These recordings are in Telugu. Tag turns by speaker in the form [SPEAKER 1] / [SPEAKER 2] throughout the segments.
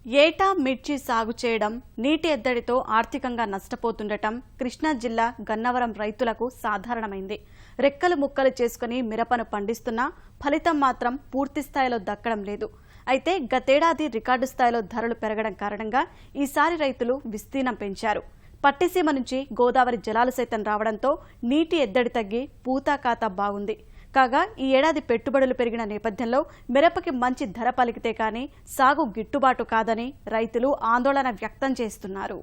[SPEAKER 1] ఏటా మిర్చి సాగు చేయడం, నీటి ఎద్దడితో ఆర్థికంగా నష్టపోతుండటం కృష్ణా జిల్లా గన్నవరం రైతులకు సాధారణమైంది. రెక్కలు ముక్కలు చేసుకుని మిరపను పండిస్తున్నా ఫలితం మాత్రం పూర్తి స్థాయిలో దక్కడం లేదు. అయితే గతేడాది రికార్డు స్థాయిలో ధరలు పెరగడం కారణంగా ఈసారి రైతులు విస్తీర్ణం పెంచారు. పట్టిసీమ నుంచి గోదావరి జలాలు సైతం రావడంతో నీటి ఎద్దడి తగ్గి పూతా ఖాతా బాగుంది. కాగా ఈ ఏడాది పెట్టుబడులు పెరిగిన నేపథ్యంలో మిరపకి మంచి ధర పలికితే కానీ సాగు గిట్టుబాటు కాదని రైతులు ఆందోళన వ్యక్తం చేస్తున్నారు.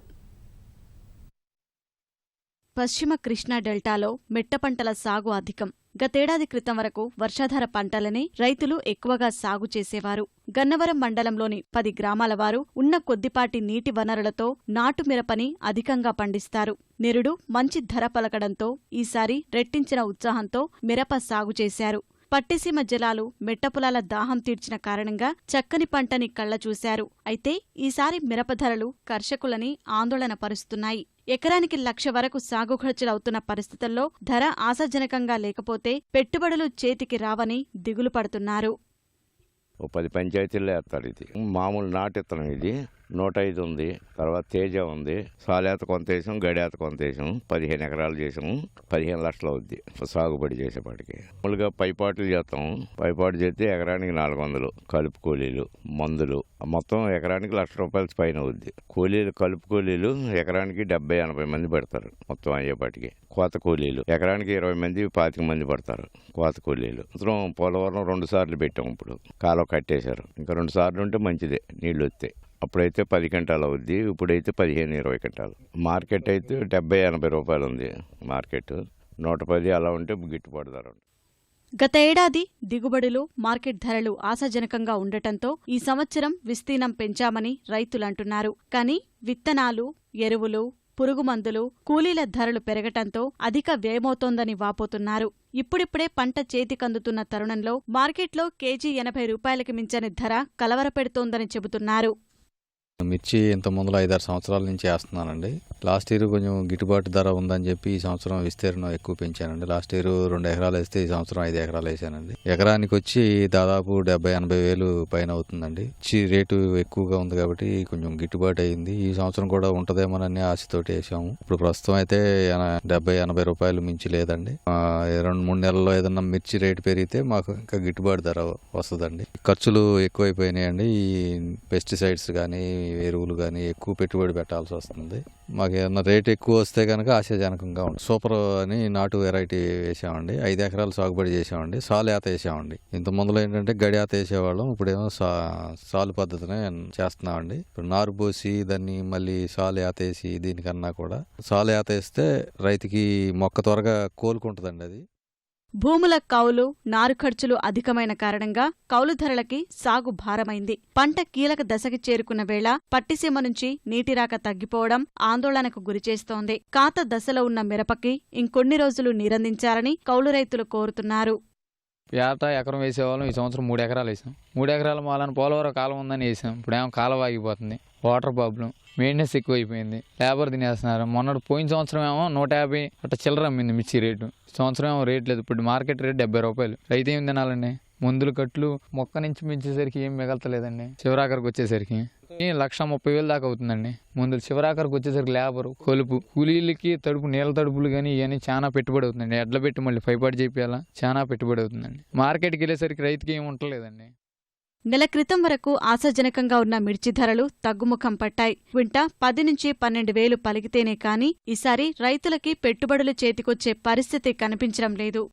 [SPEAKER 1] పశ్చిమ కృష్ణా డెల్టాలో మెట్ట పంటల సాగు అధికం. గతేడాది క్రితం వరకు వర్షాధార పంటలని రైతులు ఎక్కువగా సాగు చేసేవారు. గన్నవరం మండలంలోని 10 గ్రామాల వారు ఉన్న కొద్దిపాటి నీటి వనరులతో నాటు మిరపని అధికంగా పండిస్తారు. నిరుడు మంచి ధర పలకడంతో ఈసారి రెట్టించిన ఉత్సాహంతో మిరప సాగు చేశారు. పట్టిసీమ జలాలు మెట్టపులాల దాహం తీర్చిన కారణంగా చక్కని పంటని కళ్లచూశారు. అయితే ఈసారి మిరప ధరలు కర్షకులని ఆందోళన పరుస్తున్నాయి. ఎకరానికి 1,00,000 వరకు సాగు ఖర్చులవుతున్న పరిస్థితుల్లో ధర ఆశాజనకంగా లేకపోతే పెట్టుబడులు చేతికి రావని దిగులు పడుతున్నారు.
[SPEAKER 2] 10 పంచాయతీల్లో వేస్తారు. ఇది మామూలు నాటిత్తనం. ఇది 105 ఉంది, తర్వాత తేజ ఉంది. సాలేత కొంత వేసాం, గడేత కొంత వేసాం. 15 ఎకరాలు చేసాము. 15 లక్షలు అవుద్ది సాగుబడి చేసేపాటికి. మామూలుగా పైపాట్లు చేస్తాం. పైపాటు చేస్తే ఎకరానికి 400 కలుపు కూలీలు, మందులు మొత్తం ఎకరానికి ₹1,00,000 పైన అవుద్ది. కూలీలు కలుపు కూలీలు ఎకరానికి 70-80 మంది పడతారు. మొత్తం అయ్యేపాటికి కోత కూలీలు ఎకరానికి 20 మంది 25 మంది పడతారు. కోత కూలీలు పోలవరం 2 సార్లు పెట్టాం. ఇప్పుడు కాలువ కట్టేశారు. ఇంకా 2 సార్లు ఉంటే మంచిదే, నీళ్లు వస్తాయి. అప్పుడైతే 10 క్వింటాలు అవుద్ది, ఇప్పుడైతే 15-20 క్వింటాలు. మార్కెట్ అయితే 70-80 రూపాయలు ఉంది. మార్కెట్ 110 అలా ఉంటే గిట్టుబాటు ధర.
[SPEAKER 1] గత ఏడాది దిగుబడులు, మార్కెట్ ధరలు ఆశాజనకంగా ఉండటంతో ఈ సంవత్సరం విస్తీర్ణం పెంచామని రైతులంటున్నారు. కానీ విత్తనాలు, ఎరువులు, పురుగుమందులు, కూలీల ధరలు పెరగటంతో అధిక వ్యయమవుతోందని వాపోతున్నారు. ఇప్పుడిప్పుడే పంట చేతికందుతున్న తరుణంలో మార్కెట్లో కేజీ ₹80కి మించని ధర కలవరపెడుతోందని చెబుతున్నారు.
[SPEAKER 3] మిర్చి ఇంత ముందులో 5-6 సంవత్సరాల నుంచి వేస్తున్నానండి. లాస్ట్ ఇయర్ కొంచెం గిట్టుబాటు ధర ఉందని చెప్పి ఈ సంవత్సరం విస్తీర్ణం ఎక్కువ పెంచానండి. లాస్ట్ ఇయర్ 2 ఎకరాలు వేస్తే ఈ సంవత్సరం 5 ఎకరాలు వేసానండి. ఎకరానికి వచ్చి దాదాపు 70-80 వేలు పైన అవుతుందండి. మిర్చి రేటు ఎక్కువగా ఉంది కాబట్టి కొంచెం గిట్టుబాటు అయింది. ఈ సంవత్సరం కూడా ఉంటదేమోనని ఆశతోటి వేసాము. ఇప్పుడు ప్రస్తుతం అయితే 70-80 రూపాయలు మించి లేదండి. 2-3 నెలల్లో ఏదన్నా మిర్చి రేటు పెరిగితే మాకు ఇంకా గిట్టుబాటు ధర వస్తుందండి. ఖర్చులు ఎక్కువైపోయినాయండి. ఈ పెస్టిసైడ్స్ కానీ ఎరువులు కానీ ఎక్కువ పెట్టుబడి పెట్టాల్సి వస్తుంది. మాకు ఏదన్నా రేటు ఎక్కువ వస్తే కనుక ఆశాజనకంగా ఉంటుంది. సూపర్ అని నాటు వెరైటీ వేసామండి. 5 ఎకరాలు సాగుబడి చేసామండి. సాలు ఏత వేసామండి. ఇంత ముందులో ఏంటంటే గడియాత వేసేవాళ్ళం. ఇప్పుడేమో సాలు పద్ధతినే చేస్తున్నామండి. ఇప్పుడు నారు పోసి దాన్ని మళ్ళీ సాలు ఏత వేసి దీనికన్నా కూడా సాలు ఏత వేస్తే రైతుకి మొక్క త్వరగా కోలుకుంటుందండి. అది
[SPEAKER 1] భూముల కౌలు, నారు ఖర్చులు అధికమైన కారణంగా కౌలు ధరలకి సాగు భారమైంది. పంట కీలక దశకి చేరుకున్న వేళ పట్టిసీమ నుంచి నీటిరాక తగ్గిపోవడం ఆందోళనకు గురిచేస్తోంది. కాత దశలో ఉన్న మిరపకి ఇంకొన్ని రోజులు నీరందించాలని కౌలు రైతులు కోరుతున్నారు.
[SPEAKER 4] ఏటా ఎకరం వేసేవాళ్ళం. ఈ సంవత్సరం 3 ఎకరాలు వేసాం. 3 ఎకరాల మాలని పోలవరం కాలం ఉందని వేసాం. ఇప్పుడేమో కాలం ఆగిపోతుంది. వాటర్ ప్రాబ్లం, మెయింటెనెన్స్ ఎక్కువైపోయింది. లేబర్ తినేస్తున్నారు. పోయిన సంవత్సరం ఏమో 150 అట్లా చిల్లర అమ్మింది మిర్చి రేటు. సంవత్సరం ఏమో రేట్ లేదు. ఇప్పుడు మార్కెట్ రేట్ 70 రూపాయలు. రైతు ఏం తినాలండి? మందులు కట్లు మొక్క నుంచి పెంచేసరికి ఏం మిగలతలేదండి. చివరాఖరికి వచ్చేసరికి 1,30,000 దాకా అవుతుందండి. మందులు చివరాఖరికి వచ్చేసరికి లేబరు, కొలుపు, కూలీలకి తడుపు, నీళ్ళ తడుపులు కానీ ఇవన్నీ చాలా పెట్టుబడి అవుతుందండి. ఎడ్ల పెట్టి మళ్ళీ పైపాటు చేయాలా, చాలా పెట్టుబడి అవుతుందండి. మార్కెట్కి వెళ్ళేసరికి రైతుకి ఏం ఉండలేదండి.
[SPEAKER 1] నెల క్రితం వరకు ఆశాజనకంగా ఉన్న మిర్చి ధరలు తగ్గుముఖం పట్టాయి. క్వింటా 10-12 వేలు పలికితేనే కాని ఈసారి రైతులకి పెట్టుబడులు చేతికొచ్చే పరిస్థితి కనిపించడం లేదు.